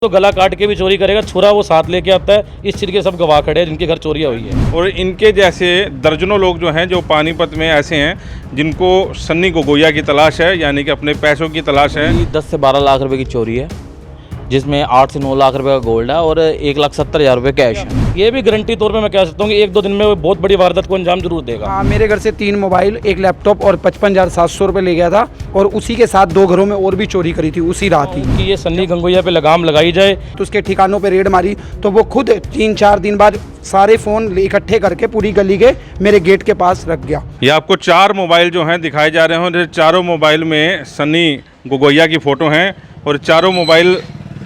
तो गला काट के भी चोरी करेगा, छुरा वो साथ लेके आता है। इस चीज़ के सब गवाह खड़े हैं जिनके घर चोरियां हुई है। और इनके जैसे दर्जनों लोग जो हैं जो पानीपत में ऐसे हैं जिनको सन्नी गोगोया की तलाश है, यानी कि अपने पैसों की तलाश है। 10 से 12 लाख रुपए की चोरी है, जिसमें 8 से 9 लाख रुपए का गोल्ड है और 1,70,000 रुपए कैश है। ये भी गारंटी तौर पे मैं कह सकता हूँ कि 1-2 दिन में वो बहुत बड़ी वारदात को अंजाम जरूर देगा। हाँ, मेरे घर से 3 मोबाइल, 1 लैपटॉप और 55,700 रुपये ले गया था और उसी के साथ 2 घरों में और भी चोरी करी थी उसी रात ही। कि ये सन्नी गंगोया पे लगाम लगाई जाए। तो उसके ठिकानों पे रेड मारी तो वो खुद 3-4 दिन बाद सारे फ़ोन इकट्ठे करके पूरी गली के मेरे गेट के पास रख गया। ये आपको 4 मोबाइल जो हैं दिखाए जा रहे हैं। चारों मोबाइल में सन्नी गोगोया की फ़ोटो हैं और चारों मोबाइल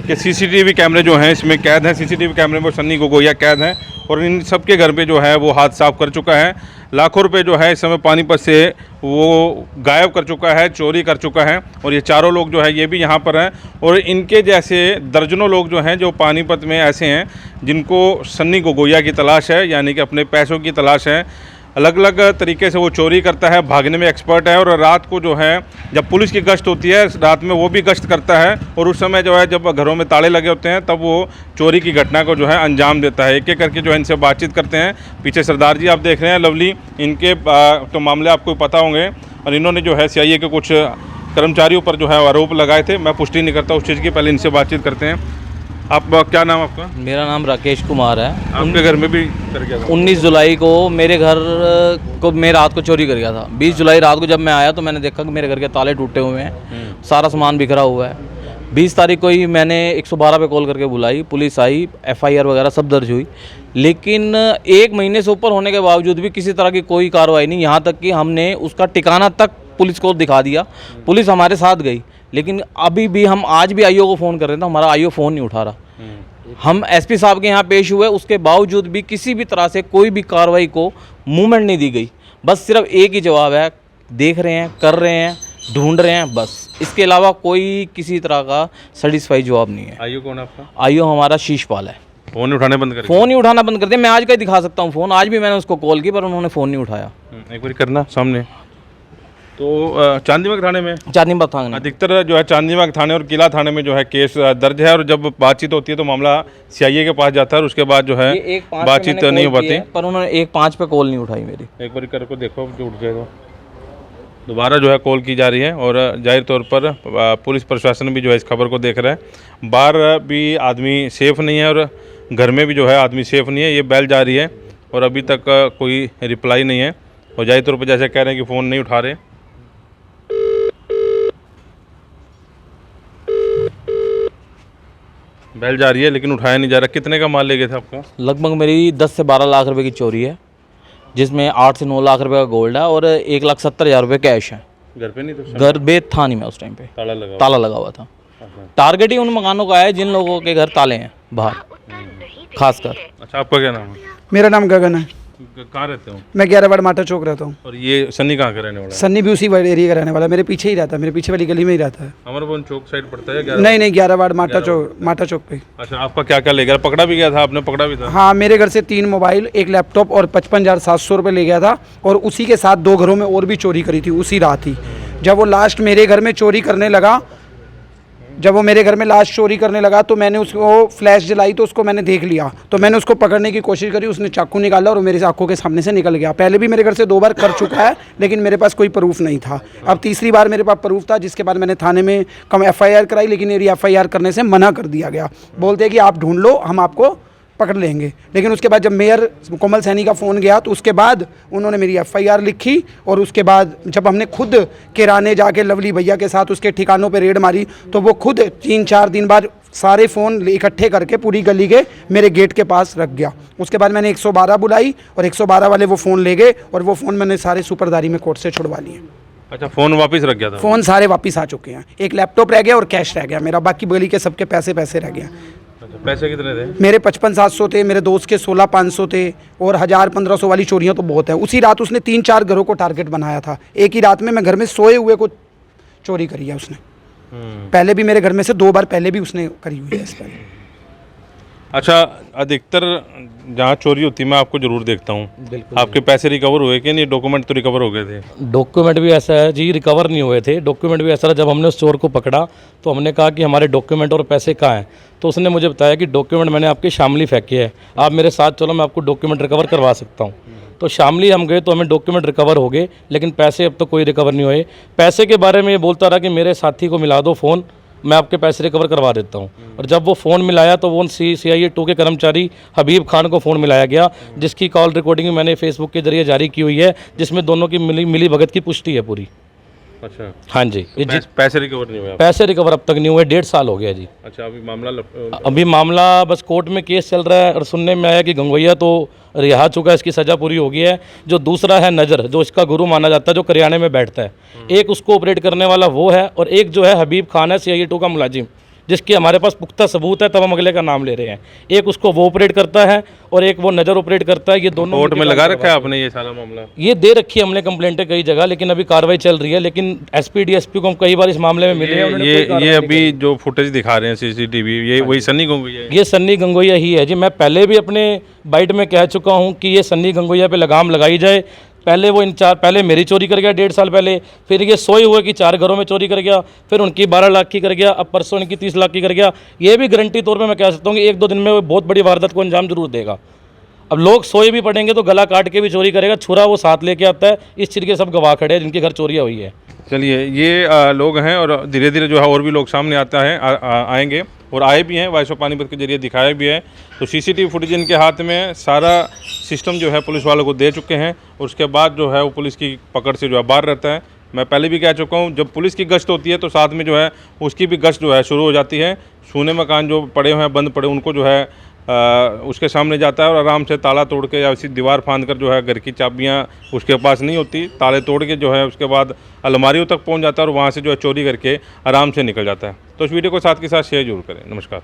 के सीसीटीवी कैमरे जो हैं इसमें कैद हैं। सीसीटीवी कैमरे में सन्नी गोगोया कैद हैं और इन सब के घर पे जो है वो हाथ साफ कर चुका है। लाखों रुपए जो है इस समय पानीपत से वो गायब कर चुका है, चोरी कर चुका है। और ये चारों लोग जो है ये भी यहाँ पर हैं और इनके जैसे दर्जनों लोग जो हैं जो पानीपत में ऐसे हैं जिनको सन्नी गोगोया की तलाश है, यानी कि अपने पैसों की तलाश है। अलग अलग तरीके से वो चोरी करता है, भागने में एक्सपर्ट है और रात को जो है जब पुलिस की गश्त होती है रात में वो भी गश्त करता है और उस समय जो है जब घरों में ताले लगे होते हैं तब वो चोरी की घटना को जो है अंजाम देता है। एक एक करके जो है इनसे बातचीत करते हैं। पीछे सरदार जी आप देख रहे हैं, लवली, इनके तो मामले आपको पता होंगे और इन्होंने जो है सीआईए के कुछ कर्मचारियों पर जो है आरोप लगाए थे। मैं पुष्टि नहीं करता उस चीज़ की, पहले इनसे बातचीत करते हैं। आप क्या नाम आपका? मेरा नाम राकेश कुमार है। आपके घर में भी कर गया था? 19 जुलाई को मेरे घर को मैं रात को चोरी कर गया था। 20 जुलाई रात को जब मैं आया तो मैंने देखा कि मेरे घर के ताले टूटे हुए हैं, सारा सामान बिखरा हुआ है। 20 तारीख को ही मैंने 112 पे कॉल करके बुलाई, पुलिस आई, FIR वगैरह सब दर्ज हुई, लेकिन 1 महीने से ऊपर होने के बावजूद भी किसी तरह की कोई कार्रवाई नहीं। यहाँ तक कि हमने उसका ठिकाना तक पुलिस को दिखा दिया, पुलिस हमारे साथ गई, लेकिन अभी भी हम आज भी आईओ को फ़ोन कर रहे थे, हमारा आईओ फ़ोन नहीं उठा रहा। हम SP साहब के यहाँ पेश हुए, उसके बावजूद भी किसी भी तरह से कोई भी कार्रवाई को मूवमेंट नहीं दी गई। बस सिर्फ एक ही जवाब है, देख रहे हैं, कर रहे हैं, ढूंढ रहे हैं, बस। इसके अलावा कोई किसी तरह का सेटिस्फाई जवाब नहीं है। आईओ कौन है आपका? आईओ हमारा शीशपाल है। फ़ोन ही उठाने बंद कर? फ़ोन ही उठाना बंद कर दिया। मैं आज का ही दिखा सकता हूँ फ़ोन, आज भी मैंने उसको कॉल की पर उन्होंने फ़ोन नहीं उठाया। एक बार करना सामने। तो चांदीबाग थाने में चांदीबाग थाने अधिकतर जो है चांदीबाग थाने और किला थाने में जो है केस दर्ज है और जब बातचीत होती है तो मामला सीआईए के पास जाता है और उसके बाद जो है बातचीत नहीं हो पाती। पर उन्होंने 1-5 पे कॉल नहीं उठाई मेरी। एक बार करके देखो जो उठ जाएगा। दोबारा जो है कॉल की जा रही है और जाहिर तौर पर पुलिस प्रशासन भी जो है इस खबर को देख रहा है। बाहर भी आदमी सेफ़ नहीं है और घर में भी जो है आदमी सेफ़ नहीं है। ये बैल जा रही है और अभी तक कोई रिप्लाई नहीं है और जाहिर तौर पर जैसे कह रहे हैं कि फ़ोन नहीं उठा रहे। बैल जा रही है लेकिन उठाया नहीं जा रहा। कितने का माल ले गए थे आपका? लगभग मेरी 10 से 12 लाख रुपए की चोरी है, जिसमें 8 से 9 लाख रुपए का गोल्ड है और 1,70,000 रुपए कैश है। घर पे नहीं था? घर बेत था नहीं मैं उस टाइम पे, ताला लगा हुआ था। टारगेट ही उन मकानों का है जिन लोगों के घर ताले हैं बाहर खासकर। अच्छा, आपका क्या नाम है? मेरा नाम गगन है। कहाँ रहते हो? मैं 11 वार्ड माटा चौक रहता हूँ। और ये सन्नी कहाँ का रहने वाला है? सन्नी भी उसी एरिया का रहने वाला है, मेरे पीछे ही रहता है, मेरे पीछे वाली गली में ही रहता है। अमरवन चौक साइड पड़ता है? नहीं, 11 वार्ड माटा चौक पे। अच्छा, आपका क्या क्या ले गया? पकड़ा भी गया था? आपने पकड़ा भी था? हाँ, मेरे घर से 3 मोबाइल, 1 लैपटॉप और 55,700 रुपये ले गया था और उसी के साथ 2 घरों में और भी चोरी करी थी उसी रात ही। जब वो लास्ट मेरे घर में चोरी करने लगा तो मैंने उसको फ्लैश जलाई तो उसको मैंने देख लिया, तो मैंने उसको पकड़ने की कोशिश करी, उसने चाकू निकाला और मेरे आंखों के सामने से निकल गया। पहले भी मेरे घर से 2 बार कर चुका है लेकिन मेरे पास कोई प्रूफ नहीं था। अब तीसरी बार मेरे पास प्रूफ था, जिसके बाद मैंने थाने में FIR कराई, लेकिन मेरी FIR करने से मना कर दिया गया। बोलते हैं कि आप ढूंढ लो, हम आपको पकड़ लेंगे। लेकिन उसके बाद जब मेयर कोमल सैनी का फ़ोन गया तो उसके बाद उन्होंने मेरी FIR लिखी और उसके बाद जब हमने खुद किराने जाके लवली भैया के साथ उसके ठिकानों पे रेड मारी तो वो खुद 3-4 दिन बाद सारे फ़ोन इकट्ठे करके पूरी गली के मेरे गेट के पास रख गया। उसके बाद मैंने 112 बुलाई और 112 वाले वो फ़ोन ले गए और वो फ़ोन मैंने सारे सुपरदारी में कोर्ट से छुड़वा लिए। अच्छा, फ़ोन वापस रख गया था? फ़ोन सारे वापस आ चुके हैं। 1 लैपटॉप रह गया और कैश रह गया मेरा, बाकी गली के सबके पैसे रह गया। अच्छा, पैसे कितने थे? मेरे 55,700 थे, मेरे दोस्त के 16,500 थे और 1,000-1,500 वाली चोरियां तो बहुत है। उसी रात उसने 3-4 घरों को टारगेट बनाया था। एक ही रात में मैं घर में सोए हुए को चोरी करी है उसने। पहले भी मेरे घर में से 2 बार पहले भी उसने करी हुई है इस पर। अच्छा, अधिकतर जहाँ चोरी होती है मैं आपको ज़रूर देखता हूँ। बिल्कुल। आपके पैसे रिकवर हुए कि नहीं? डॉक्यूमेंट तो रिकवर हो गए थे। डॉक्यूमेंट भी ऐसा है जी, रिकवर नहीं हुए थे। डॉक्यूमेंट भी ऐसा था, जब हमने उस चोर को पकड़ा तो हमने कहा कि हमारे डॉक्यूमेंट और पैसे कहाँ हैं, तो उसने मुझे बताया कि डॉक्यूमेंट मैंने आपके शामली फेंके हैं, आप मेरे साथ चलो, मैं आपको डॉक्यूमेंट रिकवर करवा सकता हूँ। तो शामली हम गए तो हमें डॉक्यूमेंट रिकवर हो गए, लेकिन पैसे अब तो कोई रिकवर नहीं हुए। पैसे के बारे में ये बोलता रहा कि मेरे साथी को मिला दो फ़ोन, मैं आपके पैसे रिकवर करवा देता हूँ। और जब वो फ़ोन मिलाया तो वो CIA 2 के कर्मचारी हबीब खान को फ़ोन मिलाया गया, जिसकी कॉल रिकॉर्डिंग मैंने फेसबुक के जरिए जारी की हुई है, जिसमें दोनों की मिली भगत की पुष्टि है पूरी। अच्छा, हाँ जी, ये पैसे रिकवर नहीं हुए आपके? पैसे रिकवर अब तक नहीं हुए, 1.5 साल हो गया जी। अच्छा, अभी मामला बस कोर्ट में केस चल रहा है और सुनने में आया कि गंगोइया तो रिहा चुका है, इसकी सज़ा पूरी हो गई है। जो दूसरा है नज़र, जो इसका गुरु माना जाता है, जो करियाने में बैठता है, एक उसको ऑपरेट करने वाला वो है, और एक जो है हबीब खान है CIA 2 का मुलाजिम, जिसकी हमारे पास पुख्ता सबूत है, तब हम अगले का नाम ले रहे हैं। एक उसको वो ऑपरेट करता है और एक वो नज़र ऑपरेट करता है। ये दोनों कोर्ट में लगा रखा है आपने ये सारा मामला? ये दे रखी है हमने कंप्लेंटें कई जगह, लेकिन अभी कार्रवाई चल रही है। लेकिन SP DSP को हम कई बार इस मामले में मिले हैं, उन्होंने कोई कार्रवाई ये नहीं अभी जो फुटेज दिखा रहे हैं CCTV, ये वही सन्नी गंगोइया है? ये सन्नी गंगोइया ही है जी। मैं पहले भी अपने बाइट में कह चुका हूँ कि ये सन्नी गंगोइया पे लगाम लगाई जाए। पहले वो पहले मेरी चोरी कर गया 1.5 साल पहले, फिर ये सोए हुए कि 4 घरों में चोरी कर गया, फिर उनकी 12 लाख की कर गया, अब परसों इनकी 30 लाख की कर गया। ये भी गारंटी तौर पे मैं कह सकता हूँ कि 1-2 दिन में वो बहुत बड़ी वारदात को अंजाम जरूर देगा। अब लोग सोए भी पड़ेंगे तो गला काट के भी चोरी करेगा, छुरा वो साथ लेके आता है। इस चीज़ के सब गवाह खड़े हैं जिनके घर चोरियाँ हुई है। चलिए, ये लोग हैं और धीरे धीरे जो है और भी लोग सामने आता है आएंगे, और आए भी हैं, वॉइस ऑफ पानीपत के जरिए दिखाया भी है। तो CCTV फुटेज इनके हाथ में सारा सिस्टम जो है पुलिस वालों को दे चुके हैं, और उसके बाद जो है वो पुलिस की पकड़ से जो है बाहर रहता है। मैं पहले भी कह चुका हूँ, जब पुलिस की गश्त होती है तो साथ में जो है उसकी भी गश्त जो है शुरू हो जाती है। सूने मकान जो पड़े हुए हैं, बंद पड़े, उनको जो है उसके सामने जाता है और आराम से ताला तोड़ के या उसी दीवार फांद कर जो है, घर की चाबियां उसके पास नहीं होती, ताले तोड़ के जो है उसके बाद अलमारियों तक पहुंच जाता है और वहां से जो है चोरी करके आराम से निकल जाता है। तो इस वीडियो को साथ के साथ शेयर जरूर करें। नमस्कार।